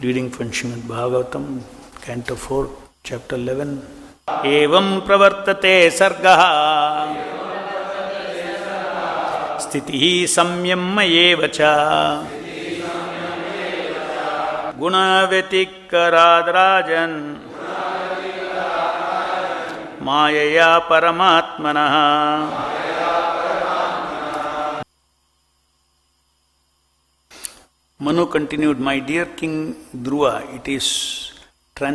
Reading from Srimad Bhagavatam, Canto 4, Chapter 11. Evam pravartate sargaha sthitihi samyamma cha guna vetikkarad mayaya paramatmana. Manu continued, my dear King Dhruva, it is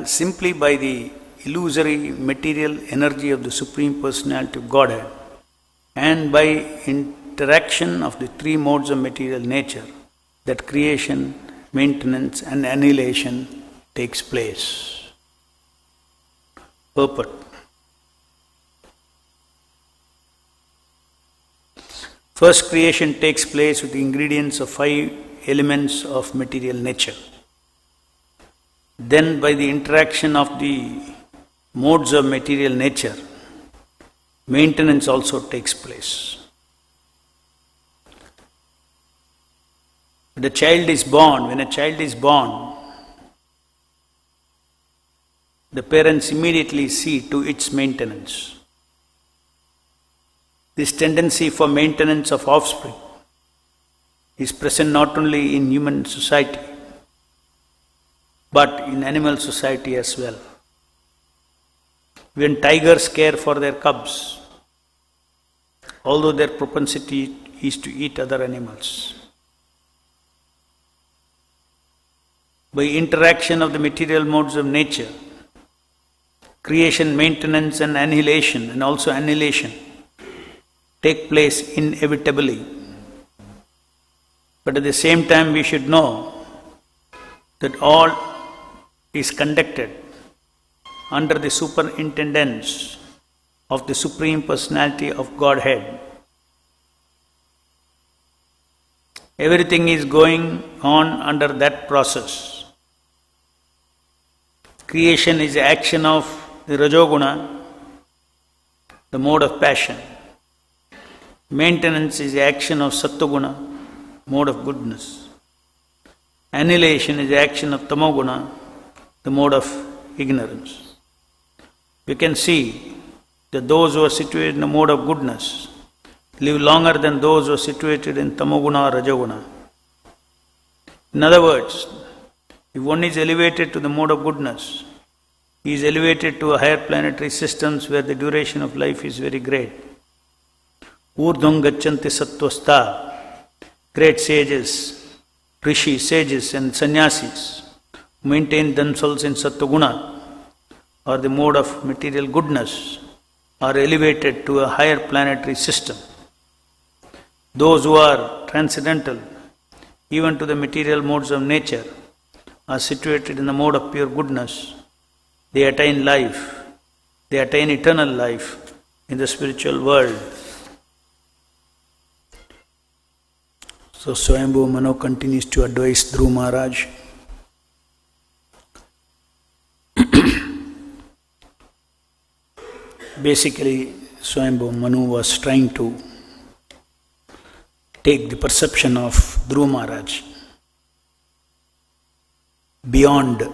simply by the illusory material energy of the Supreme Personality of Godhead and by interaction of the three modes of material nature that creation, maintenance and annihilation takes place. Purport. First, creation takes place with the ingredients of five elements of material nature. Then, by the interaction of the modes of material nature, maintenance also takes place. When a child is born, the parents immediately see to its maintenance. This tendency for maintenance of offspring is present not only in human society, but in animal society as well. When tigers care for their cubs, although their propensity is to eat other animals. By interaction of the material modes of nature, creation, maintenance and annihilation, and also annihilation, take place inevitably. But at the same time, we should know that all is conducted under the superintendence of the Supreme Personality of Godhead. Everything is going on under that process. Creation is the action of the Rajoguna, the mode of passion. Maintenance is the action of Sattva-guna, mode of goodness. Annihilation is the action of Tamoguna, the mode of ignorance. We can see that those who are situated in the mode of goodness live longer than those who are situated in Tamoguna or Rajoguna. In other words, if one is elevated to the mode of goodness, he is elevated to a higher planetary systems where the duration of life is very great. Urdhvam gacchanti sattvastha. Great sages, rishis, sages and sannyasis maintain themselves in Sattva-guna or the mode of material goodness are elevated to a higher planetary system. Those who are transcendental, even to the material modes of nature, are situated in the mode of pure goodness. They attain life, they attain eternal life in the spiritual world. So Swayambhu Manu continues to advise Dhruva Mahārāja. Basically, Swayambhu Manu was trying to take the perception of Dhruva Mahārāja beyond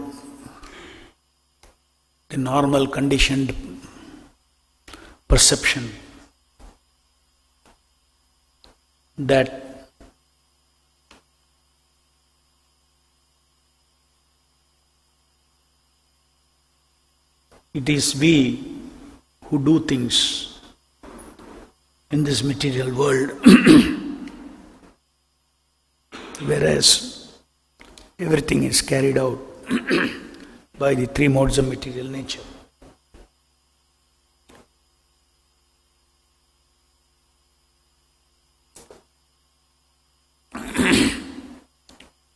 the normal conditioned perception that it is we who do things in this material world, whereas everything is carried out by the three modes of material nature.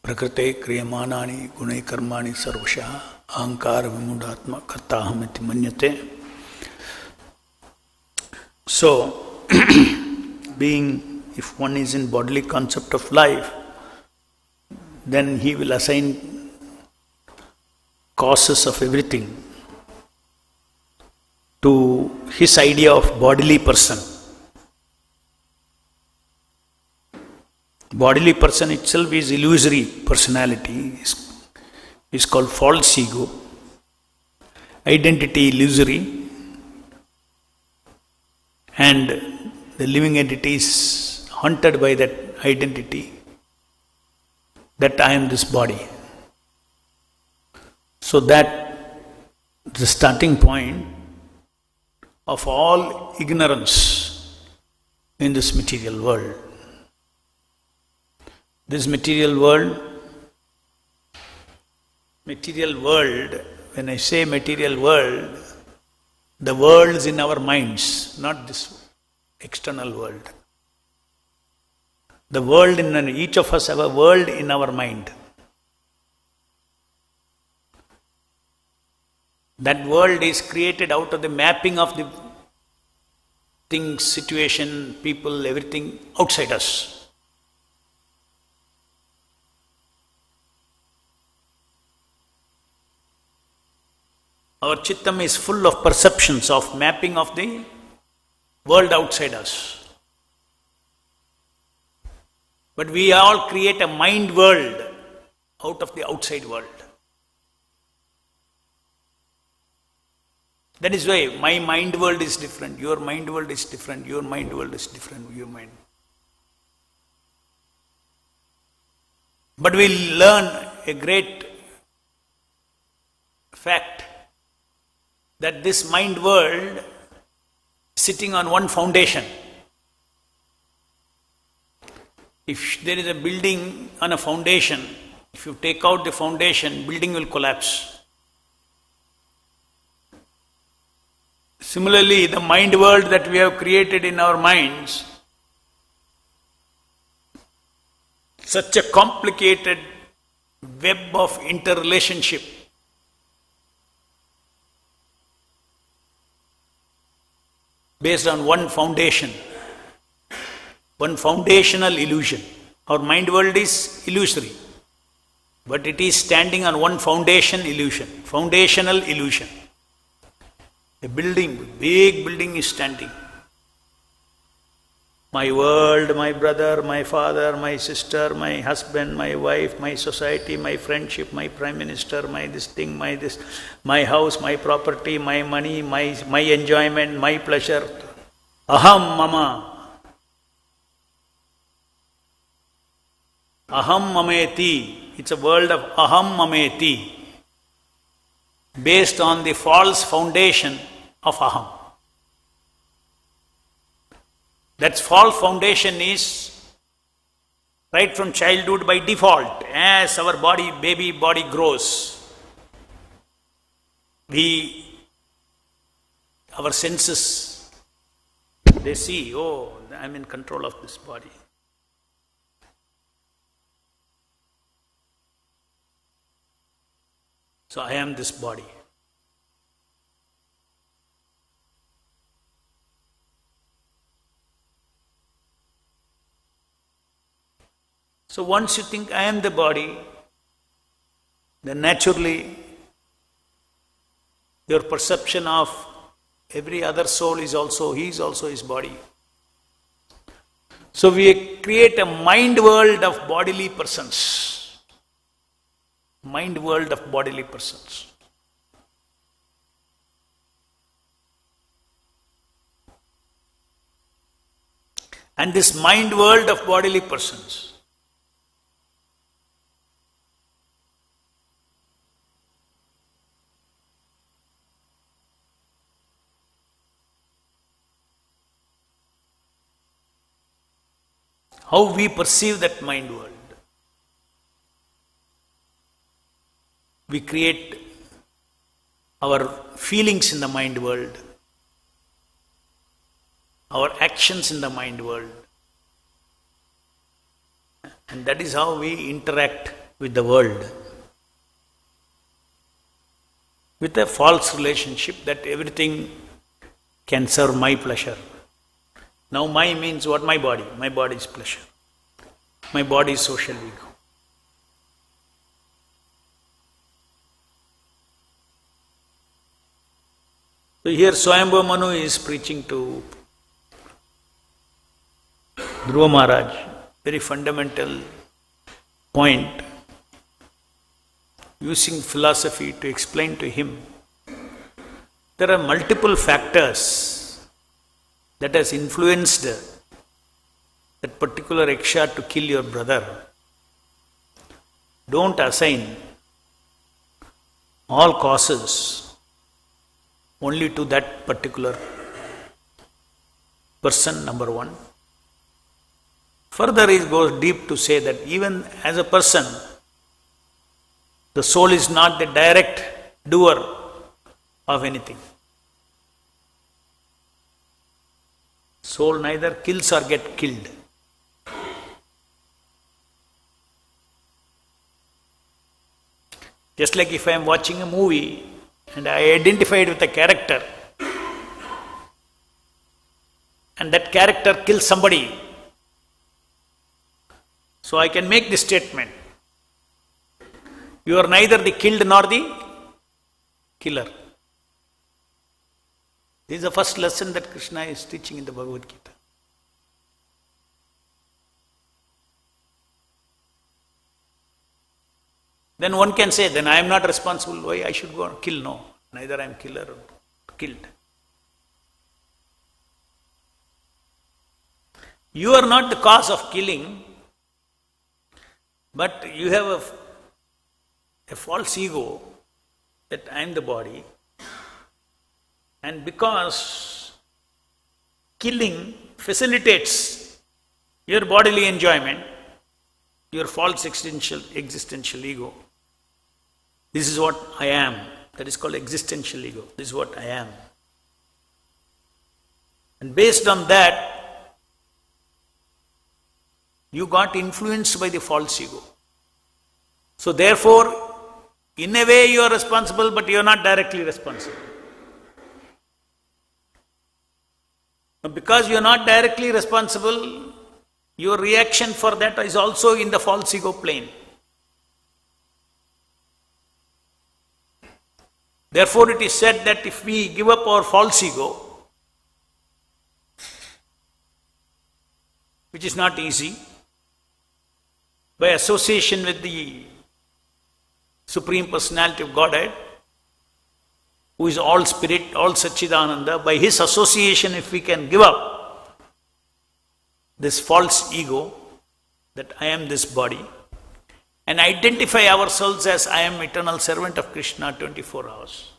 Prakrite kriyamanani gunai karmani sarvashaha ahankara vimudatma kartaham iti manyate. So, if one is in bodily concept of life, then he will assign causes of everything to his idea of bodily person. Bodily person itself is illusory personality, is called false ego, identity illusory, and the living entity is haunted by that identity, that I am this body. So that the starting point of all ignorance in this material world. This material world, when I say material world, the worlds in our minds, not this external world. The world in each of us have a world in our mind. That world is created out of the mapping of the things, situation, people, everything outside us. Our chittam is full of perceptions of mapping of the world outside us. But we all create a mind world out of the outside world. That is why my mind world is different, your mind world is different, your mind world is different, your mind. But we learn a great fact that this mind world sitting on one foundation. If there is a building on a foundation, if you take out the foundation, building will collapse. Similarly, the mind world that we have created in our minds, such a complicated web of interrelationship, based on one foundation, one foundational illusion. Our mind world is illusory, but it is standing on one foundation illusion, foundational illusion. A building, big building is standing. My world, my brother, my father, my sister, my husband, my wife, my society, my friendship, my prime minister, my this thing, my house, my property, my money, my enjoyment, my pleasure. Aham mama. Aham mameti. It's a world of aham mameti, based on the false foundation of aham. That false foundation is right from childhood by default. As our baby body grows, our senses, they see, oh, I'm in control of this body. So I am this body. So once you think I am the body, then naturally your perception of every other soul is also his body. So we create a mind world of bodily persons. Mind world of bodily persons. And this mind world of bodily persons, how we perceive that mind world. We create our feelings in the mind world, our actions in the mind world. And that is how we interact with the world. With a false relationship that everything can serve my pleasure. Now my means what? My body. My body is pleasure. My body is social ego. So here Swayambhu Manu is preaching to Dhruva Mahārāja, very fundamental point. using philosophy to explain to him, there are multiple factors that has influenced that particular yaksha to kill your brother. Don't assign all causes only to that particular person, number one. Further, it goes deep to say that even as a person, the soul is not the direct doer of anything. Soul neither kills or gets killed. Just like if I am watching a movie and I identified with a character and that character kills somebody, so I can make this statement: you are neither the killed nor the killer. This is the first lesson that Krishna is teaching in the Bhagavad Gita. Then one can say, then I am not responsible, why I should go and kill? No, neither I am killer or killed. You are not the cause of killing, but you have a false ego that I am the body, and because killing facilitates your bodily enjoyment, your false existential ego. This is what I am. That is called existential ego. This is what I am. And based on that, you got influenced by the false ego. So therefore, in a way you are responsible, but you are not directly responsible. Now, because you are not directly responsible, your reaction for that is also in the false ego plane. Therefore, it is said that if we give up our false ego, which is not easy, by association with the Supreme Personality of Godhead, who is all spirit, all Satchidananda, by his association, if we can give up this false ego, that I am this body, and identify ourselves as I am eternal servant of Krishna 24 hours,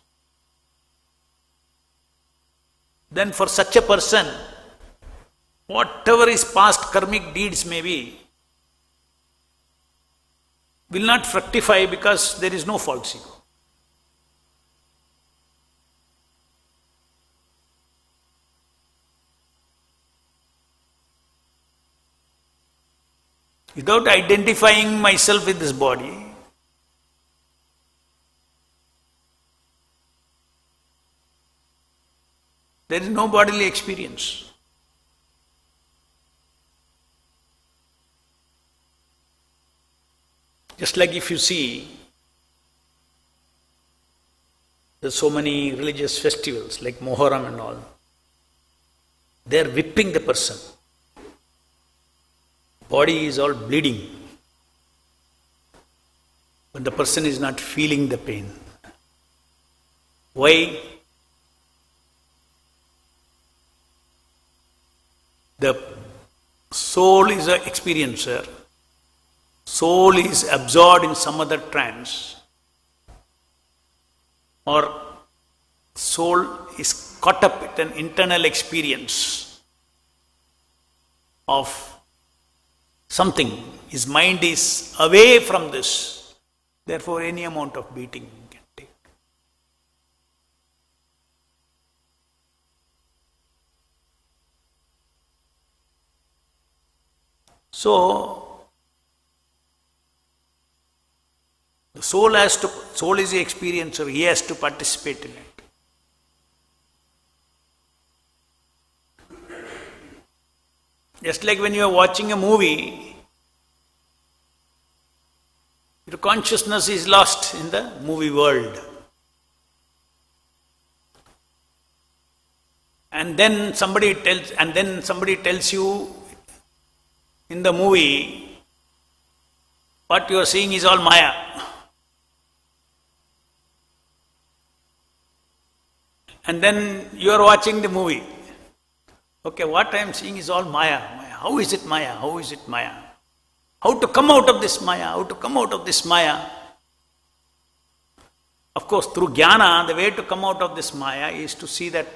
then for such a person, whatever his past karmic deeds may be, will not fructify because there is no false ego. Without identifying myself with this body, there is no bodily experience. Just like if you see, there are so many religious festivals like Moharram and all, they are whipping the person. Body is all bleeding, but the person is not feeling the pain. Why? The soul is an experiencer. Soul is absorbed in some other trance, or soul is caught up with an internal experience of something. His mind is away from this. Therefore, any amount of beating can take. So, the soul is the experiencer, he has to participate in it. Just like when you are watching a movie, your consciousness is lost in the movie world. And then somebody tells you in the movie, what you are seeing is all Maya. And then you are watching the movie. Okay, what I am seeing is all Maya. How is it Maya? How is it Maya? How to come out of this Maya? How to come out of this Maya? Of course, through jnana, the way to come out of this Maya is to see that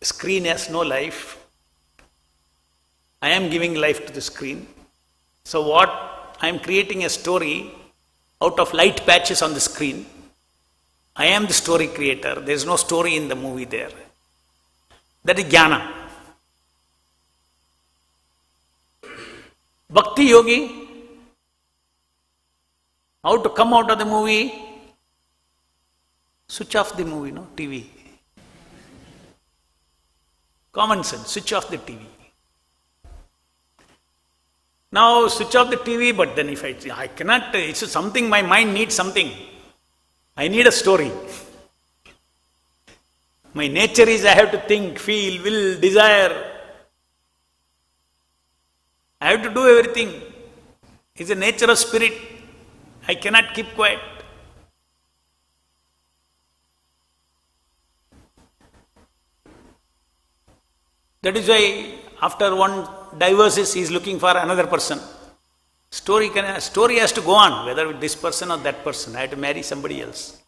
screen has no life. I am giving life to the screen. So what? I am creating a story out of light patches on the screen. I am the story creator. There is no story in the movie there. That is jnana. Bhakti yogi, how to come out of the movie? Switch off the movie, no? TV. Common sense, switch off the TV. Now switch off the TV, but then if I cannot, it's something, my mind needs something. I need a story. My nature is I have to think, feel, will, desire. I have to do everything. It's the nature of spirit. I cannot keep quiet. That is why after one divorces, he is looking for another person. Story has to go on, whether with this person or that person. I have to marry somebody else.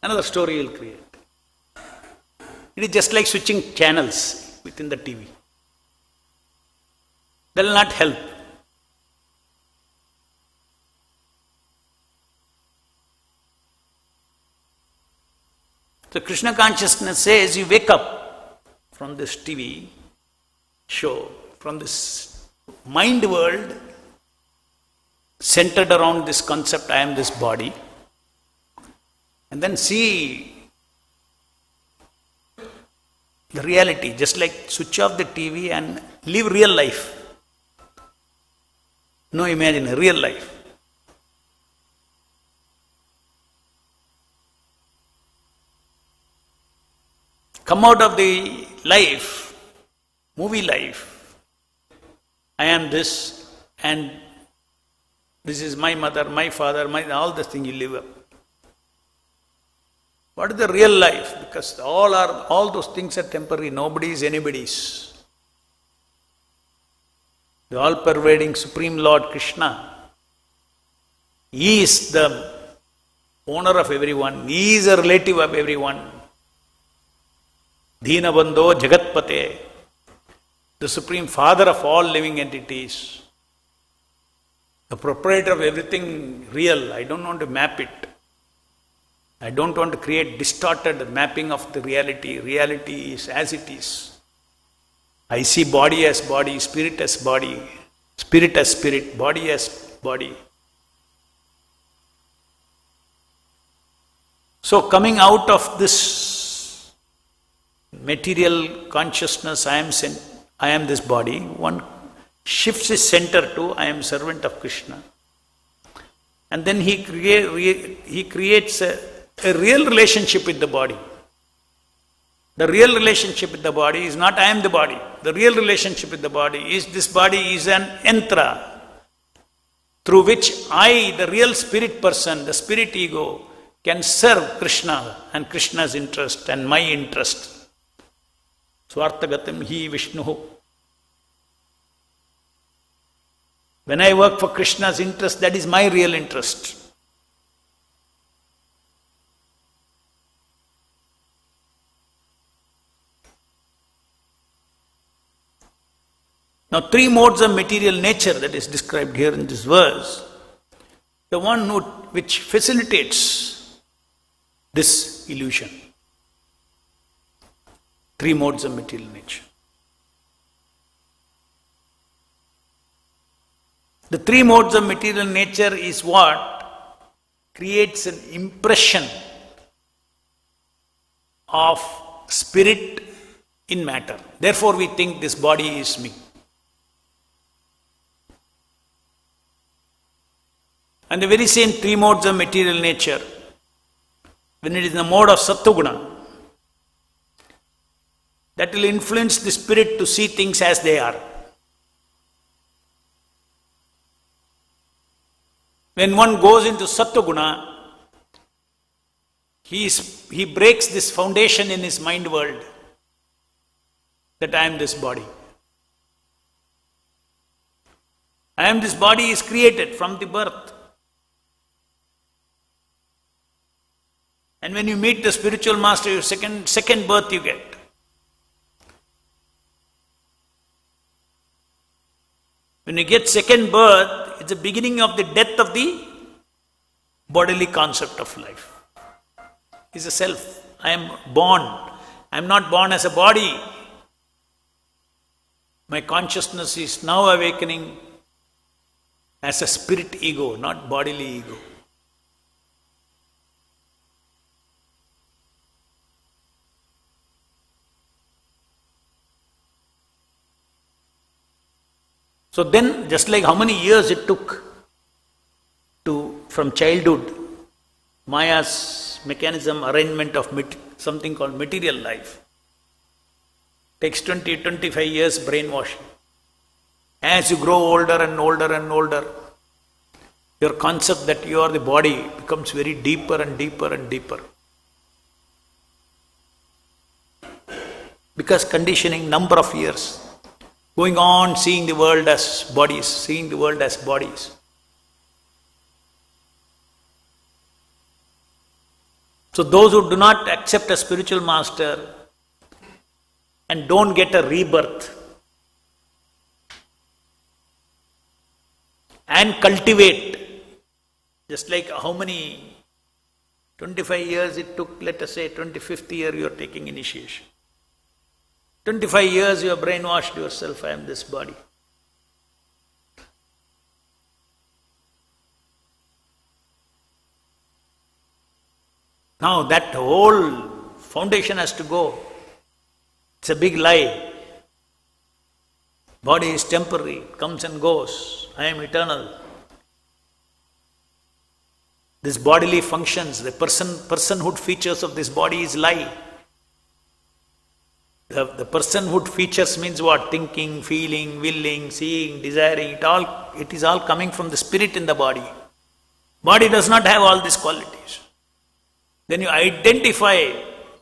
Another story will create. It is just like switching channels within the TV. That will not help. So Krishna consciousness says you wake up from this TV show, from this mind world centered around this concept, I am this body, and then see the reality, just like switch off the TV and live real life. No imagine, real life. Come out of the life, movie life. I am this, and this is my mother, my father, all the things you live up. What is the real life? Because all those things are temporary. Nobody is anybody's. The all-pervading Supreme Lord Krishna, He is the owner of everyone. He is a relative of everyone. Dina Bandho Jagatpate, the Supreme Father of all living entities, the proprietor of everything real. I don't want to map it. I don't want to create distorted mapping of the reality. Reality is as it is. I see body as body, spirit as body, spirit as spirit, body as body. So coming out of this material consciousness, I am this body, one shifts his center to I am servant of Krishna. And then he creates a real relationship with the body. The real relationship with the body is not I am the body. The real relationship with the body is this body is an yantra through which I, the real spirit person, the spirit ego, can serve Krishna and Krishna's interest and my interest. Swarthagatam hi Vishnu. When I work for Krishna's interest, that is my real interest. Now, three modes of material nature that is described here in this verse, the one which facilitates this illusion. Three modes of material nature. The three modes of material nature is what creates an impression of spirit in matter. Therefore, we think this body is me. And the very same three modes of material nature, when it is in the mode of Sattva-guna, that will influence the spirit to see things as they are. When one goes into Sattva-guna, he breaks this foundation in his mind world that I am this body. I am this body is created from the birth. And when you meet the spiritual master, your second birth you get. When you get second birth, it's the beginning of the death of the bodily concept of life. It's a self. I am born. I am not born as a body. My consciousness is now awakening as a spirit ego, not bodily ego. So then, just like how many years it took from childhood, Maya's mechanism, arrangement of something called material life, takes 20-25 years brainwashing. As you grow older and older and older, your concept that you are the body becomes very deeper and deeper and deeper. Because conditioning, number of years, going on seeing the world as bodies, seeing the world as bodies. So those who do not accept a spiritual master and don't get a rebirth and cultivate, just like how many, 25 years it took, let us say 25th year you are taking initiation. 25 years you have brainwashed yourself, I am this body. Now that whole foundation has to go. It's a big lie. Body is temporary, comes and goes. I am eternal. This bodily functions, the personhood features of this body is lie. The personhood features means what? Thinking, feeling, willing, seeing, desiring, it is all coming from the spirit in the body. Body does not have all these qualities. Then you identify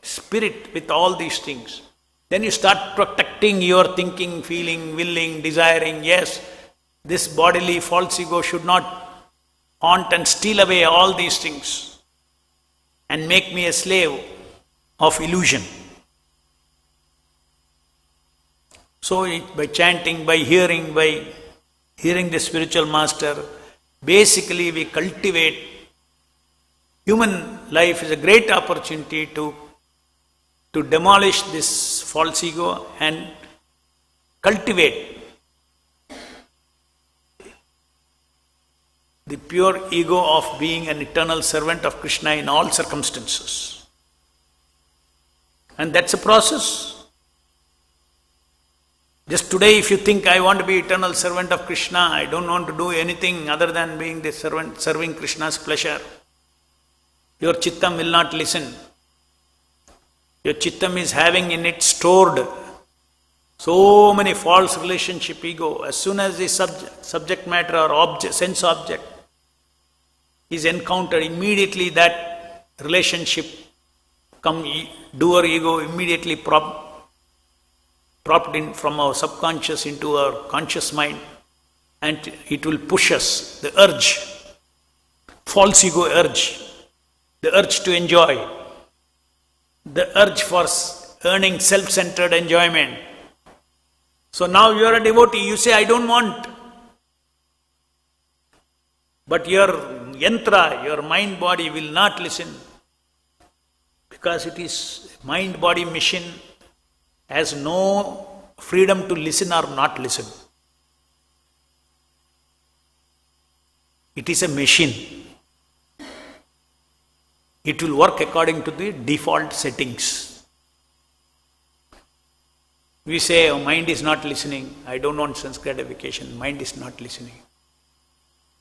spirit with all these things. Then you start protecting your thinking, feeling, willing, desiring. Yes, this bodily false ego should not haunt and steal away all these things and make me a slave of illusion. So by chanting, by hearing the spiritual master, basically we cultivate. Human life is a great opportunity to demolish this false ego and cultivate the pure ego of being an eternal servant of Krishna in all circumstances. And that's a process. Just today, if you think, I want to be eternal servant of Krishna, I don't want to do anything other than being the servant, serving Krishna's pleasure, your chittam will not listen. Your chittam is having in it stored so many false relationship ego. As soon as the subject matter or object, sense object is encountered, immediately that relationship doer ego immediately propped in from our subconscious into our conscious mind, and it will push us, the urge, false ego urge, the urge to enjoy, the urge for earning self-centered enjoyment. So now you are a devotee, you say, I don't want. But your yantra, your mind-body will not listen, because it is mind-body machine, has no freedom to listen or not listen. It is a machine. It will work according to the default settings. We say, oh, mind is not listening, I don't want sense gratification, mind is not listening.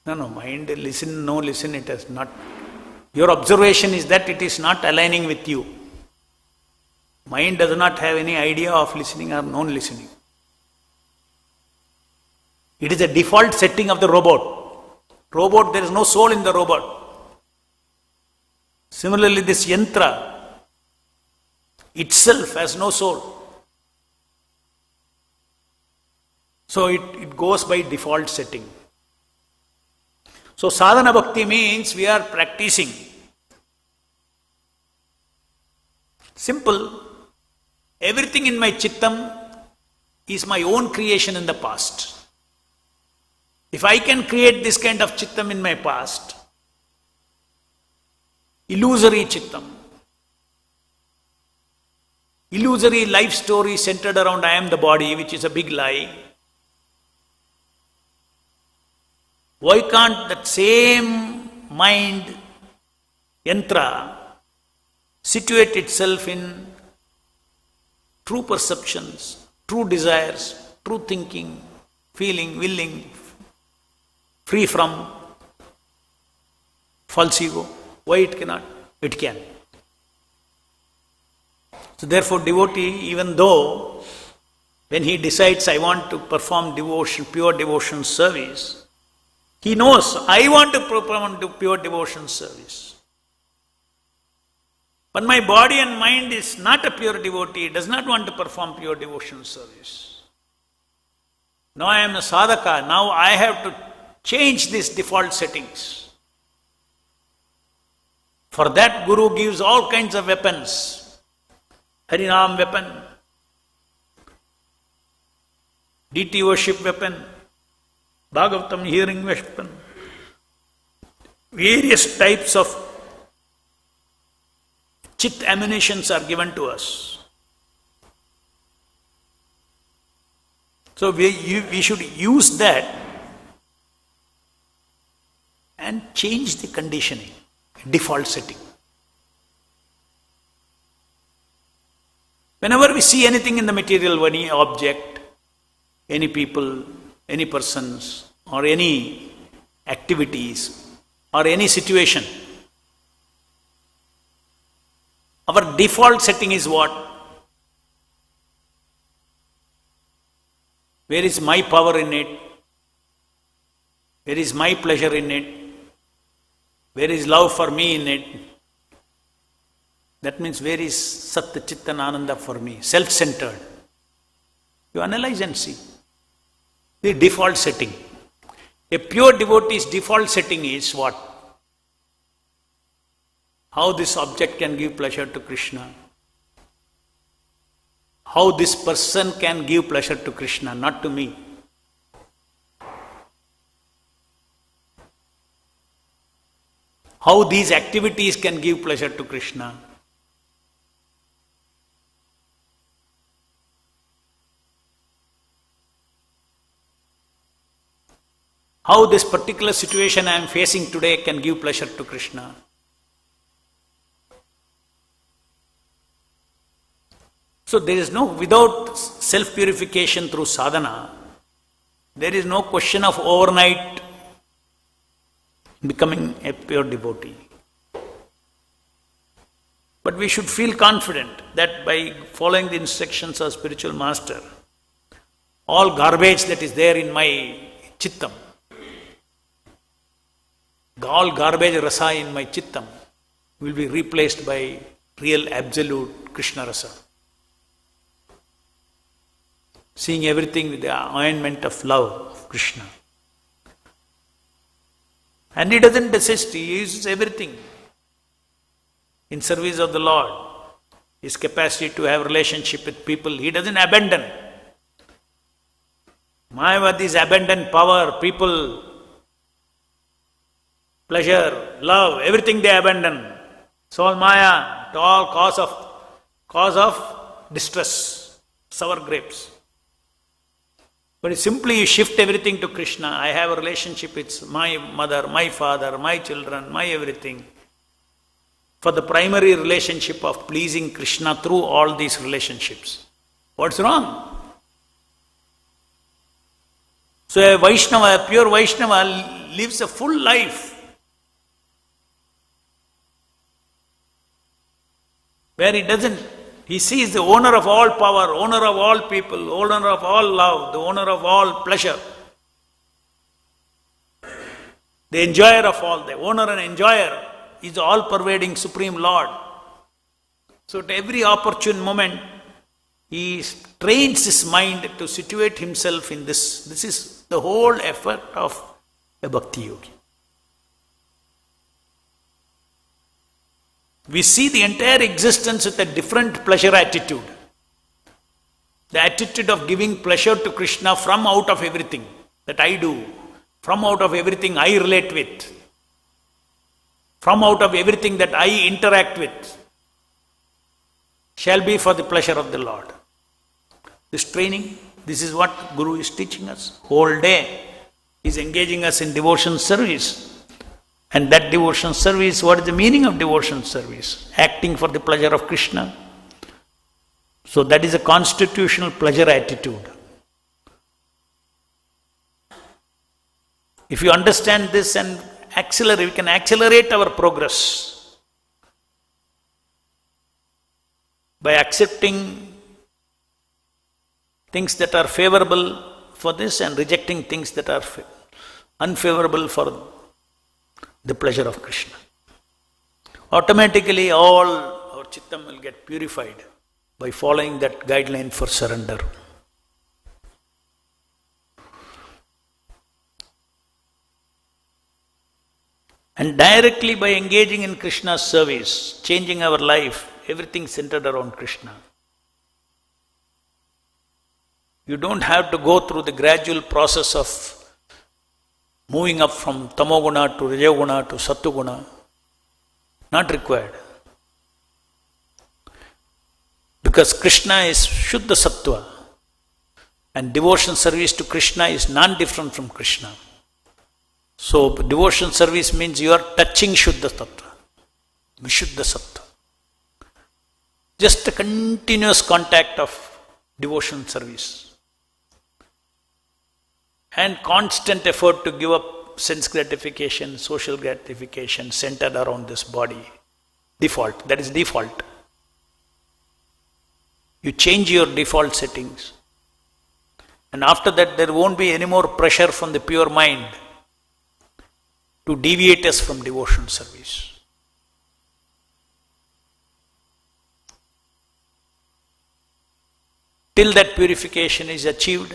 No, mind listen, no listen, it is not. Your observation is that it is not aligning with you. Mind does not have any idea of listening or non-listening. It is a default setting of the robot. Robot, there is no soul in the robot. Similarly, this yantra itself has no soul. So it goes by default setting. So sadhana bhakti means we are practicing. Simple. Everything in my chittam is my own creation in the past. If I can create this kind of chittam in my past, illusory chittam, illusory life story centered around I am the body, which is a big lie, why can't that same mind, yantra, situate itself in true perceptions, true desires, true thinking, feeling, willing, free from false ego? Why it cannot? It can. So therefore devotee, even though when he decides I want to perform devotion, pure devotion service, he knows I want to perform pure devotion service. But my body and mind is not a pure devotee, does not want to perform pure devotion service. Now I am a sadhaka, now I have to change these default settings. For that, Guru gives all kinds of weapons. Harinam weapon, deity worship weapon, Bhagavatam hearing weapon, various types of chit ammunitions are given to us. So we should use that and change the conditioning, default setting. Whenever we see anything in the material, any object, any people, any persons, or any activities, or any situation, our default setting is what? Where is my power in it? Where is my pleasure in it? Where is love for me in it? That means where is Satya Chitta and Ananda for me? Self-centered. You analyze and see. The default setting. A pure devotee's default setting is what? How this object can give pleasure to Krishna. How this person can give pleasure to Krishna, not to me. How these activities can give pleasure to Krishna. How this particular situation I am facing today can give pleasure to Krishna. So there is no, without self-purification through sadhana, there is no question of overnight becoming a pure devotee. But we should feel confident that by following the instructions of spiritual master, all garbage that is there in my chittam, all garbage rasa in my chittam will be replaced by real absolute Krishna rasa. Seeing everything with the ointment of love of Krishna. And he doesn't desist, he uses everything in service of the Lord. His capacity to have relationship with people, he doesn't abandon. Mayavadis abandon power, people, pleasure, love, everything they abandon. It's all Maya, to all cause of distress, sour grapes. But simply you shift everything to Krishna. I have a relationship with my mother, my father, my children, my everything. For the primary relationship of pleasing Krishna through all these relationships. What's wrong? So a Vaishnava, a pure Vaishnava lives a full life. Where he sees the owner of all power, owner of all people, owner of all love, the owner of all pleasure, the enjoyer of all, the owner and enjoyer He is the all-pervading Supreme Lord. So at every opportune moment, he trains his mind to situate himself in this. This is the whole effort of a bhakti yogi. We see the entire existence with a different pleasure attitude. The attitude of giving pleasure to Krishna from out of everything that I do, from out of everything I relate with, from out of everything that I interact with, shall be for the pleasure of the Lord. This training, this is what Guru is teaching us. Whole day, he is engaging us in devotion service. And that devotion service, what is the meaning of devotion service? Acting for the pleasure of Krishna. So that is a constitutional pleasure attitude. If you understand this and accelerate, we can accelerate our progress by accepting things that are favorable for this and rejecting things that are unfavorable for the pleasure of Krishna. Automatically all our chittam will get purified by following that guideline for surrender. And directly by engaging in Krishna's service, changing our life, everything centered around Krishna. You don't have to go through the gradual process of moving up from tamoguna to rajoguna to sattoguna. Not required. Because Krishna is Shuddha Sattva and devotion service to Krishna is non-different from Krishna. So devotion service means you are touching Shuddha Sattva, Vishuddha Sattva. Just a continuous contact of devotion service. And constant effort to give up sense gratification, social gratification centered around this body. Default, that is default. You change your default settings. And after that there won't be any more pressure from the pure mind to deviate us from devotion service. Till that purification is achieved,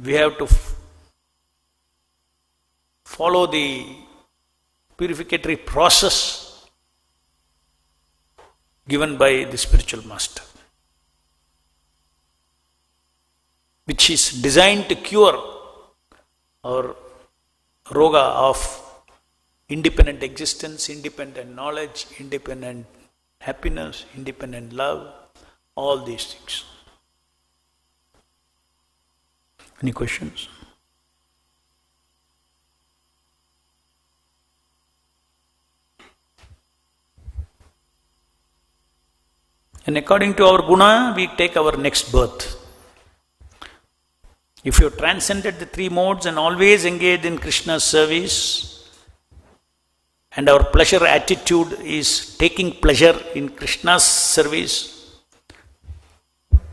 we have to follow the purificatory process given by the spiritual master, which is designed to cure our roga of independent existence, independent knowledge, independent happiness, independent love, all these things. Any questions? And according to our guna, we take our next birth. If you have transcended the three modes and always engaged in Krishna's service, and our pleasure attitude is taking pleasure in Krishna's service,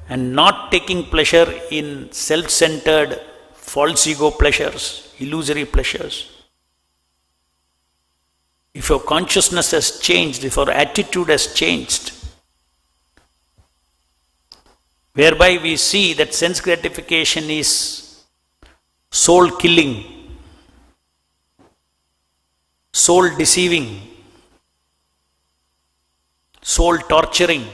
and not taking pleasure in self-centered, false ego pleasures, illusory pleasures. If your consciousness has changed, if our attitude has changed, whereby we see that sense gratification is soul killing, soul deceiving, soul torturing.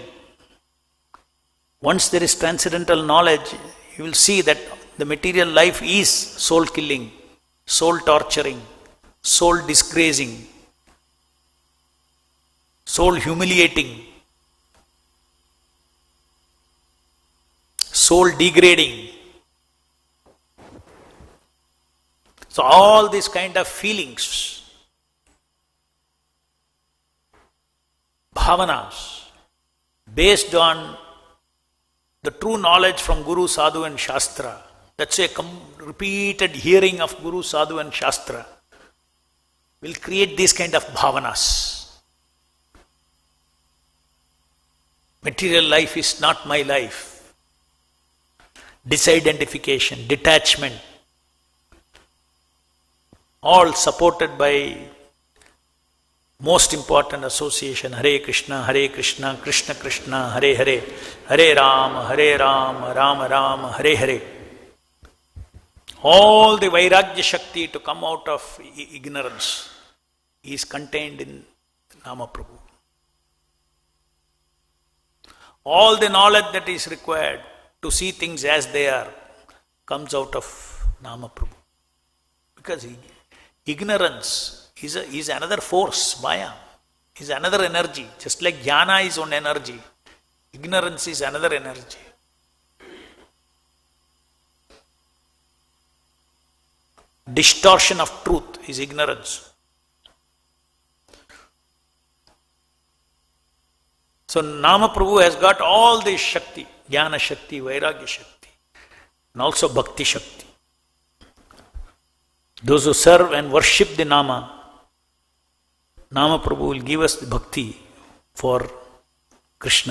Once there is transcendental knowledge, you will see that the material life is soul killing, soul torturing, soul disgracing, soul humiliating, soul degrading. So all these kind of feelings, bhavanas, based on the true knowledge from Guru, Sadhu and Shastra, that's a repeated hearing of Guru, Sadhu and Shastra, will create these kind of bhavanas. Material life is not my life. Disidentification, detachment, all supported by Most important association, Hare Krishna, Krishna Krishna, Hare Hare, Hare Rama, Rama Rama, Hare Hare. All the Vairagya Shakti to come out of ignorance is contained in Nama Prabhu. All the knowledge that is required to see things as they are comes out of Nama Prabhu. Because ignorance is another force, Maya, is another energy. Just like jnana is one energy, ignorance is another energy. Distortion of truth is ignorance. So Nama Prabhu has got all this Shakti, Jnana Shakti, Vairagya Shakti, and also Bhakti Shakti. Those who serve and worship the Nama, Nama Prabhu will give us the bhakti for Krishna.